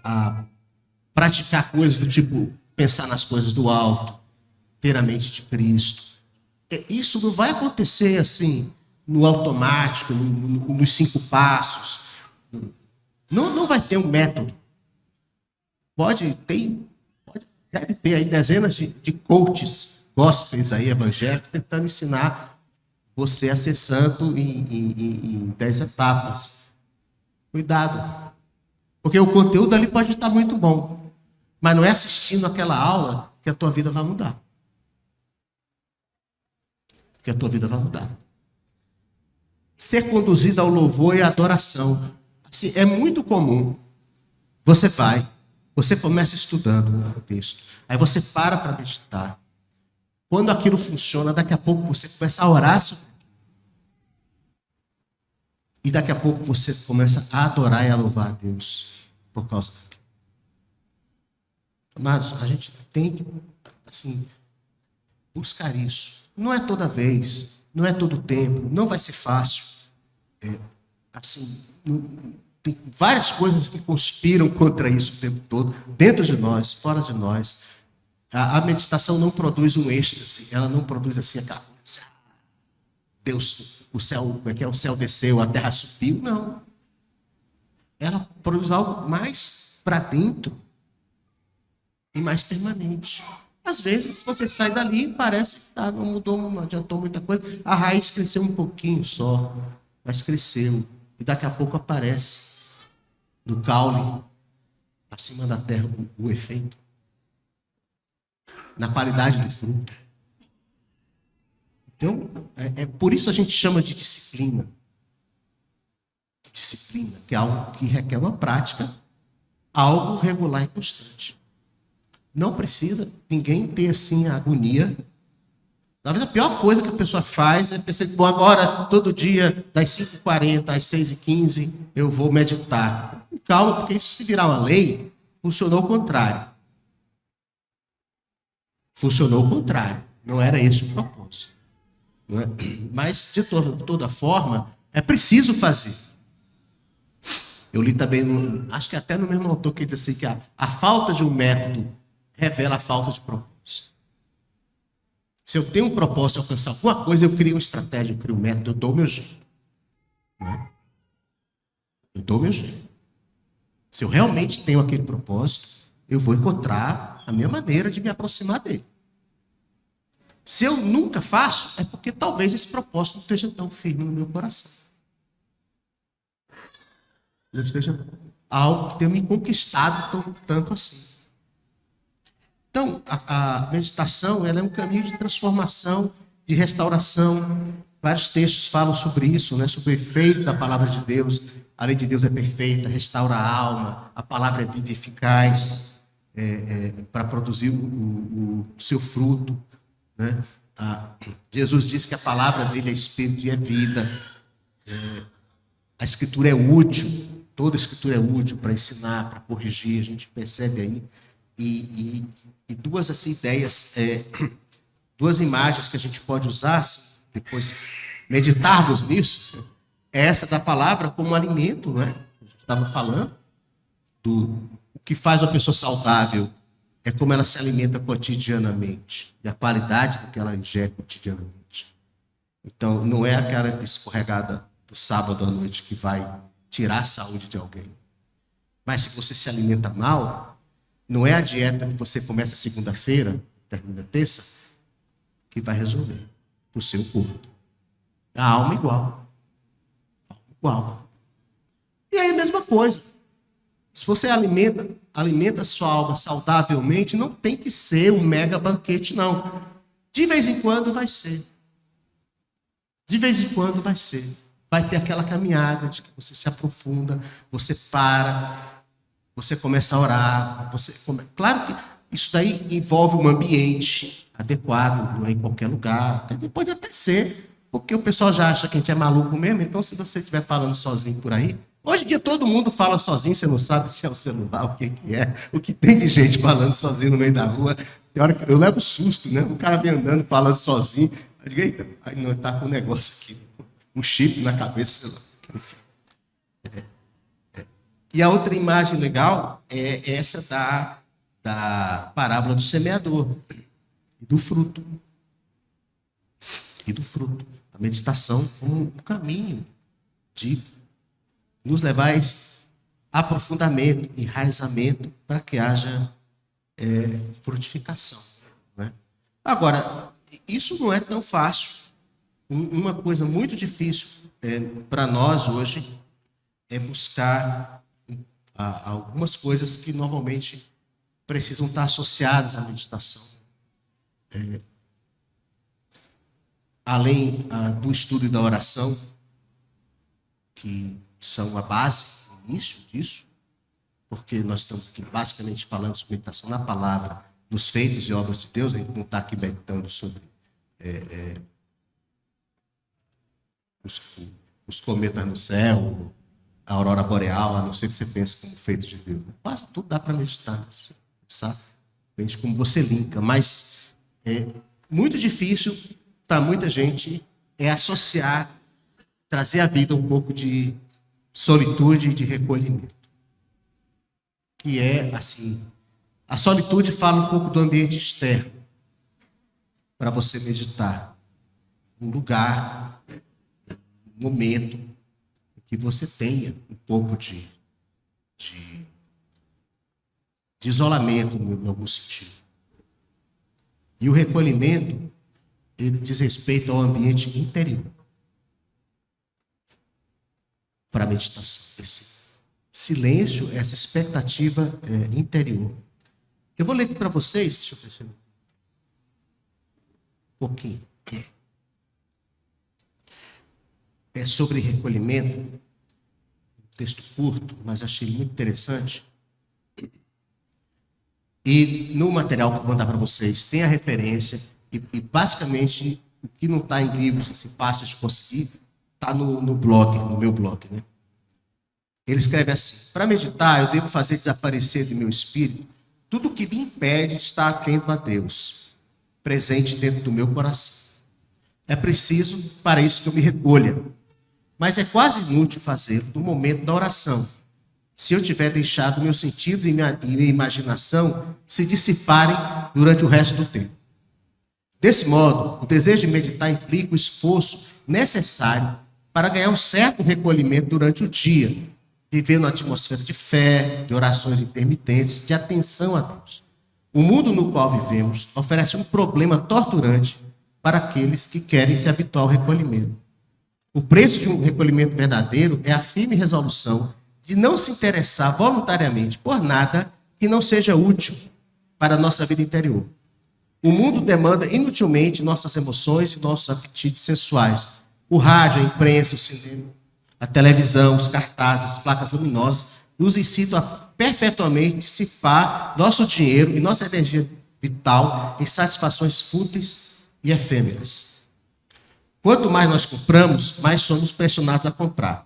a praticar coisas do tipo pensar nas coisas do alto, ter a mente de Cristo. Isso não vai acontecer assim, no automático, nos 5 passos. Não vai ter um método. Deve ter aí dezenas de coaches, gospels aí, evangélicos, tentando ensinar você a ser santo em 10 etapas. Cuidado. Porque o conteúdo ali pode estar muito bom, mas não é assistindo aquela aula que a tua vida vai mudar. Que a tua vida vai mudar. Ser conduzido ao louvor e à adoração. Assim, é muito comum. Você começa estudando o texto. Aí você para meditar. Quando aquilo funciona, daqui a pouco você começa a orar sobre aquilo. E daqui a pouco você começa a adorar e a louvar a Deus por causa daquilo. Mas a gente tem que, assim, buscar isso. Não é toda vez, não é todo tempo, não vai ser fácil. Tem várias coisas que conspiram contra isso o tempo todo, dentro de nós, fora de nós. A meditação não produz um êxtase, ela não produz assim aquela coisa, Deus, o céu, como é que é? O céu desceu, a terra subiu. Não. Ela produz algo mais para dentro e mais permanente. Às vezes você sai dali e parece que não mudou, não adiantou muita coisa. A raiz cresceu um pouquinho só, mas cresceu. E daqui a pouco aparece do caule, acima da terra, o efeito. Na qualidade do fruto. Então, por isso a gente chama de disciplina. Disciplina, que é algo que requer uma prática, algo regular e constante. Não precisa ninguém ter assim a agonia. Talvez a pior coisa que a pessoa faz é pensar, bom, agora, todo dia, das 5h40 às 6h15, eu vou meditar. Calma, porque isso se virar uma lei, funcionou o contrário. Funcionou o contrário. Não era esse o propósito. Não é? Mas, de toda forma, é preciso fazer. Eu li também, acho que até no mesmo autor, que diz assim, que a falta de um método revela a falta de propósito. Se eu tenho um propósito de alcançar alguma coisa, eu crio uma estratégia, eu crio um método, eu dou o meu jeito. Não é? Eu dou o meu jeito. Se eu realmente tenho aquele propósito, eu vou encontrar a minha maneira de me aproximar dele. Se eu nunca faço, é porque talvez esse propósito não esteja tão firme no meu coração. Não esteja algo que tenha me conquistado tanto assim. Então, a meditação ela é um caminho de transformação, de restauração. Vários textos falam sobre isso, né? Sobre o efeito da palavra de Deus. A lei de Deus é perfeita, restaura a alma. A palavra é viva e eficaz para produzir o seu fruto. Né? Jesus disse que a palavra dele é espírito e é vida. A escritura é útil. Toda a escritura é útil para ensinar, para corrigir. A gente percebe aí. E duas assim, ideias, duas imagens que a gente pode usar, assim, depois meditarmos nisso, é essa da palavra como alimento, não é? A gente estava falando o que faz uma pessoa saudável é como ela se alimenta cotidianamente e a qualidade do que ela ingere cotidianamente. Então, não é aquela escorregada do sábado à noite que vai tirar a saúde de alguém. Mas se você se alimenta mal, não é a dieta que você começa segunda-feira, termina terça, que vai resolver para o seu corpo. A alma igual. Igual. E aí a mesma coisa. Se você alimenta a sua alma saudavelmente, não tem que ser um mega banquete, não. De vez em quando vai ser. De vez em quando vai ser. Vai ter aquela caminhada de que você se aprofunda, você para, você começa a orar. Claro que isso daí envolve um ambiente adequado, não é em qualquer lugar. Pode até ser, porque o pessoal já acha que a gente é maluco mesmo. Então, se você estiver falando sozinho por aí, hoje em dia todo mundo fala sozinho, você não sabe se é o celular, o que é, o que tem de gente falando sozinho no meio da rua. Tem hora que eu levo susto, né? O cara vem andando falando sozinho. Eu digo, eita, aí não está com um negócio aqui, um chip na cabeça, sei lá. E a outra imagem legal é essa da parábola do semeador e do fruto. E do fruto. A meditação como um caminho de nos levar a esse aprofundamento, enraizamento, para que haja frutificação. Né? Agora, isso não é tão fácil. Uma coisa muito difícil para nós hoje é buscar algumas coisas que normalmente precisam estar associadas à meditação. Além do estudo e da oração, que são a base, o início disso, porque nós estamos aqui basicamente falando sobre meditação na palavra, nos feitos e obras de Deus, a gente não está aqui meditando sobre os cometas no céu, a aurora boreal, a não ser que você pense como feito de Deus. Quase tudo dá para meditar, sabe? Depende como você linka, mas é muito difícil para muita gente associar, trazer à vida um pouco de solitude e de recolhimento. Que é assim, a solitude fala um pouco do ambiente externo, para você meditar. Um lugar, um momento, que você tenha um pouco de isolamento, em algum sentido. E o recolhimento, ele diz respeito ao ambiente interior. Para a meditação. Esse silêncio, essa expectativa interior. Eu vou ler aqui para vocês, deixa eu ver se um pouquinho. É sobre recolhimento, um texto curto, mas achei muito interessante. E no material que eu vou mandar para vocês tem a referência, e basicamente o que não está em livros assim, fáceis de conseguir, está no blog, no meu blog. Né? Ele escreve assim: para meditar, eu devo fazer desaparecer de meu espírito tudo o que me impede de estar atento a Deus, presente dentro do meu coração. É preciso, para isso, que eu me recolha. Mas é quase inútil fazê-lo no momento da oração, se eu tiver deixado meus sentidos e minha imaginação se dissiparem durante o resto do tempo. Desse modo, o desejo de meditar implica o esforço necessário para ganhar um certo recolhimento durante o dia, vivendo uma atmosfera de fé, de orações intermitentes, de atenção a Deus. O mundo no qual vivemos oferece um problema torturante para aqueles que querem se habituar ao recolhimento. O preço de um recolhimento verdadeiro é a firme resolução de não se interessar voluntariamente por nada que não seja útil para a nossa vida interior. O mundo demanda inutilmente nossas emoções e nossos apetites sensuais. O rádio, a imprensa, o cinema, a televisão, os cartazes, as placas luminosas nos incitam a perpetuamente dissipar nosso dinheiro e nossa energia vital em satisfações fúteis e efêmeras. Quanto mais nós compramos, mais somos pressionados a comprar.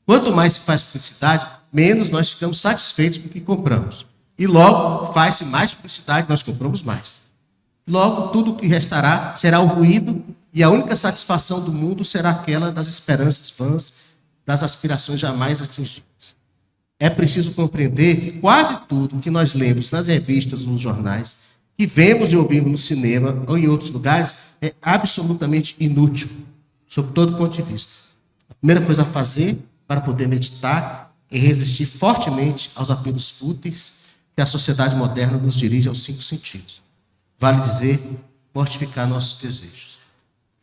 Quanto mais se faz publicidade, menos nós ficamos satisfeitos com o que compramos. E logo faz-se mais publicidade, nós compramos mais. Logo, tudo o que restará será o ruído e a única satisfação do mundo será aquela das esperanças vãs, das aspirações jamais atingidas. é preciso compreender que quase tudo que nós lemos nas revistas, nos jornais, que vemos e ouvimos no cinema ou em outros lugares, é absolutamente inútil, sob todo ponto de vista. A primeira coisa a fazer para poder meditar é resistir fortemente aos apelos fúteis que a sociedade moderna nos dirige aos 5 sentidos. Vale dizer, mortificar nossos desejos.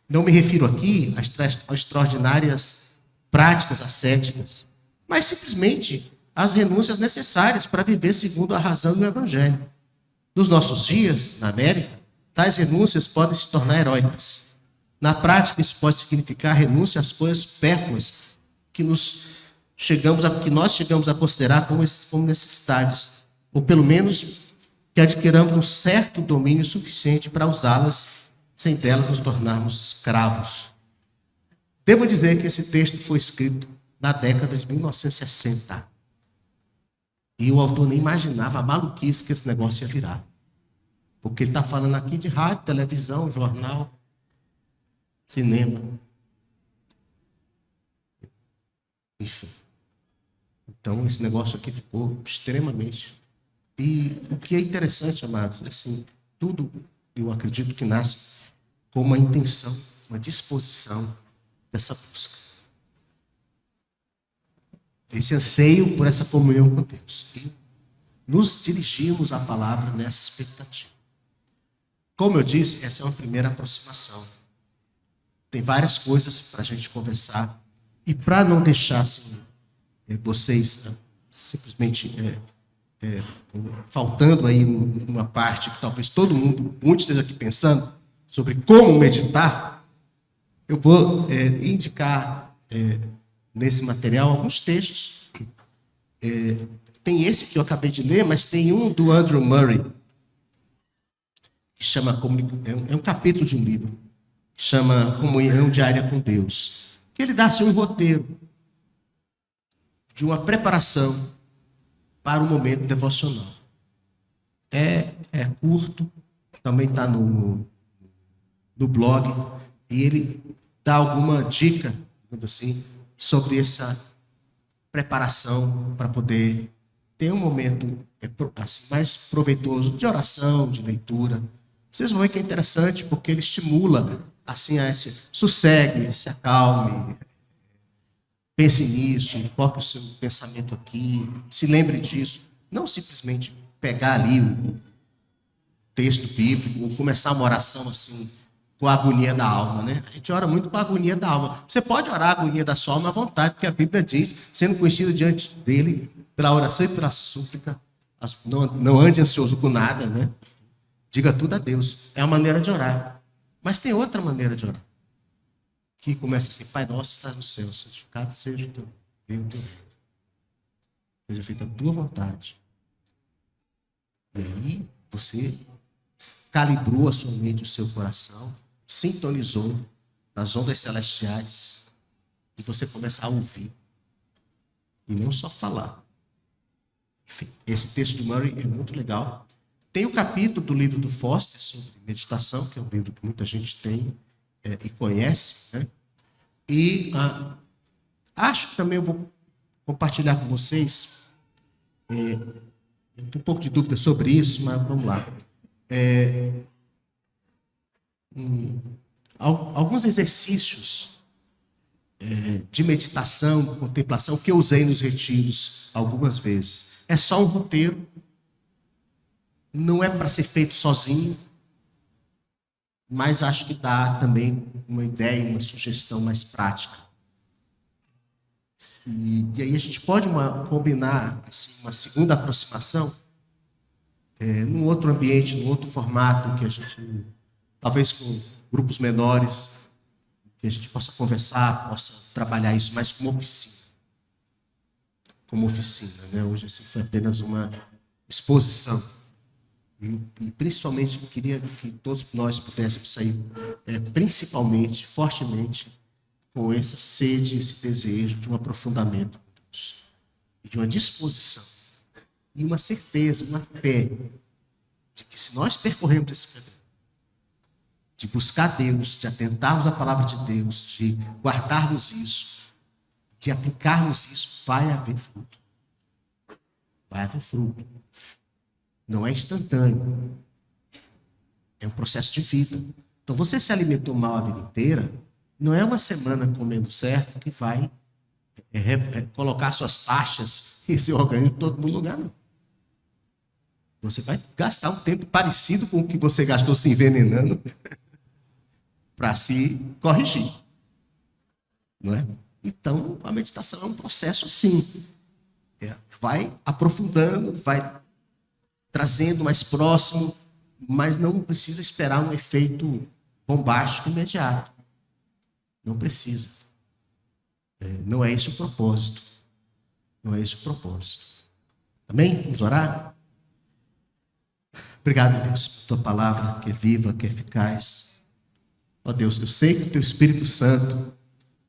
Não me refiro aqui a extraordinárias práticas ascéticas, mas simplesmente às renúncias necessárias para viver segundo a razão do Evangelho. Nos nossos dias, na América, tais renúncias podem se tornar heróicas. Na prática, isso pode significar renúncia às coisas supérfluas que nós chegamos a considerar como necessidades, ou pelo menos que adquiramos um certo domínio suficiente para usá-las, sem delas nos tornarmos escravos. Devo dizer que esse texto foi escrito na década de 1960. E o autor nem imaginava a maluquice que esse negócio ia virar. Porque ele está falando aqui de rádio, televisão, jornal, cinema. Enfim. Então, esse negócio aqui ficou extremamente... E o que é interessante, amados, assim, tudo, eu acredito que nasce com uma intenção, uma disposição dessa busca. Esse anseio por essa comunhão com Deus. E nos dirigimos à palavra nessa expectativa. Como eu disse, essa é uma primeira aproximação. Tem várias coisas para a gente conversar. E para não deixar assim, vocês simplesmente faltando aí uma parte que talvez muitos esteja aqui pensando sobre como meditar, eu vou indicar nesse material alguns textos. Tem esse que eu acabei de ler, mas tem um do Andrew Murray, que chama, é um capítulo de um livro, que chama Comunhão Diária com Deus, que ele dá assim, um roteiro de uma preparação para o momento devocional. É curto, também está no blog, e ele dá alguma dica, assim, sobre essa preparação para poder ter um momento assim, mais proveitoso de oração, de leitura. Vocês vão ver que é interessante, porque ele estimula assim, a esse sossegue, se acalme, pense nisso, foque o seu pensamento aqui, se lembre disso. Não simplesmente pegar ali o texto bíblico ou começar uma oração assim, com a agonia da alma, né? A gente ora muito com a agonia da alma. Você pode orar a agonia da sua alma à vontade, porque a Bíblia diz, sendo conhecido diante dele, pela oração e pela súplica, não ande ansioso com nada, né? Diga tudo a Deus. É a maneira de orar. Mas tem outra maneira de orar. Que começa assim, Pai nosso, estás no céu, santificado seja o teu nome. Seja feita a tua vontade. E aí você calibrou a sua mente, o seu coração, sintonizou nas ondas celestiais e você começa a ouvir. E não só falar. Enfim, esse texto do Murray é muito legal. Tem o capítulo do livro do Foster sobre meditação, que é um livro que muita gente tem e conhece, né? E acho que também eu vou compartilhar com vocês um pouco de dúvida sobre isso, mas vamos lá. Alguns exercícios de meditação, contemplação, que eu usei nos retiros algumas vezes. É só um roteiro, não é para ser feito sozinho, mas acho que dá também uma ideia, uma sugestão mais prática. E aí a gente pode combinar assim, uma segunda aproximação num outro ambiente, num outro formato, que a gente, talvez com grupos menores, que a gente possa conversar, possa trabalhar isso mais como oficina. Como oficina, né? Hoje assim, foi apenas uma exposição. E principalmente, eu queria que todos nós pudéssemos sair, principalmente, fortemente, com essa sede, esse desejo de um aprofundamento com Deus. E de uma disposição. E uma certeza, uma fé, de que se nós percorrermos esse caminho, de buscar Deus, de atentarmos à palavra de Deus, de guardarmos isso, de aplicarmos isso, vai haver fruto. vai haver fruto. Não é instantâneo. É um processo de vida. Então, você se alimentou mal a vida inteira, não é uma semana comendo certo que vai colocar suas taxas e seu organismo todo no lugar, não. Você vai gastar um tempo parecido com o que você gastou se envenenando para se corrigir. Não é? Então, a meditação é um processo assim. Vai aprofundando, vai trazendo mais próximo, mas não precisa esperar um efeito bombástico imediato. Não precisa. Não é esse o propósito. Não é esse o propósito. Amém? Vamos orar? Obrigado, Deus, por tua palavra que é viva, que é eficaz. Ó Deus, eu sei que o teu Espírito Santo,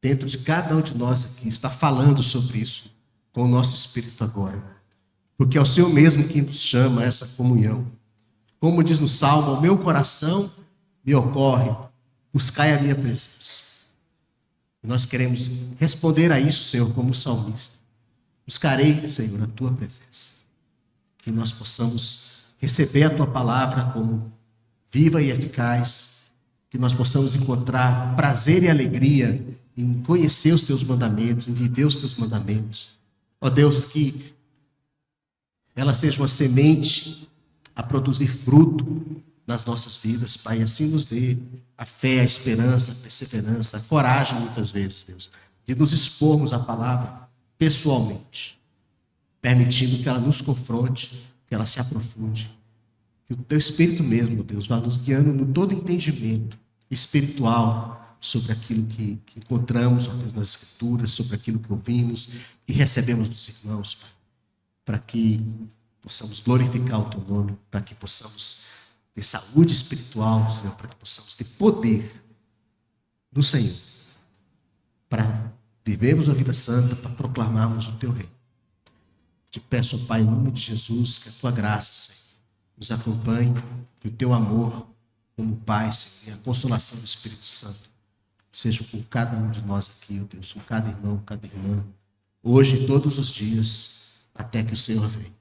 dentro de cada um de nós aqui, está falando sobre isso com o nosso espírito agora. Porque é o Senhor mesmo que nos chama a essa comunhão. Como diz no Salmo, ao meu coração me ocorre, buscai a minha presença. E nós queremos responder a isso, Senhor, como salmista. Buscarei, Senhor, a tua presença. Que nós possamos receber a tua palavra como viva e eficaz. Que nós possamos encontrar prazer e alegria em conhecer os teus mandamentos, em viver os teus mandamentos. Ó Deus, que ela seja uma semente a produzir fruto nas nossas vidas, Pai. Assim nos dê a fé, a esperança, a perseverança, a coragem, muitas vezes, Deus, de nos expormos à palavra pessoalmente, permitindo que ela nos confronte, que ela se aprofunde. Que o teu Espírito mesmo, Deus, vá nos guiando no todo entendimento espiritual sobre aquilo que encontramos, ó Deus, nas Escrituras, sobre aquilo que ouvimos e recebemos dos irmãos, Pai, para que possamos glorificar o teu nome, para que possamos ter saúde espiritual, Senhor, para que possamos ter poder do Senhor, para vivermos a vida santa, para proclamarmos o teu reino. Te peço, ó Pai, em nome de Jesus, que a tua graça, Senhor, nos acompanhe, que o teu amor como Pai, Senhor, e a consolação do Espírito Santo seja com cada um de nós aqui, ó Deus, com cada irmão, cada irmã, hoje e todos os dias, até que o Senhor venha.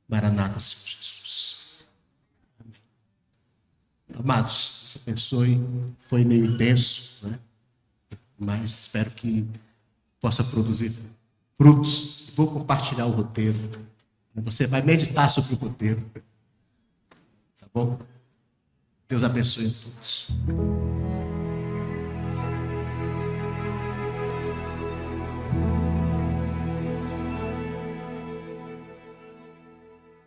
Maranata, Senhor Jesus. Amém. Amados, Deus abençoe. Foi meio intenso, né? Mas espero que possa produzir frutos. Vou compartilhar o roteiro. Você vai meditar sobre o roteiro. Tá bom? Deus abençoe a todos.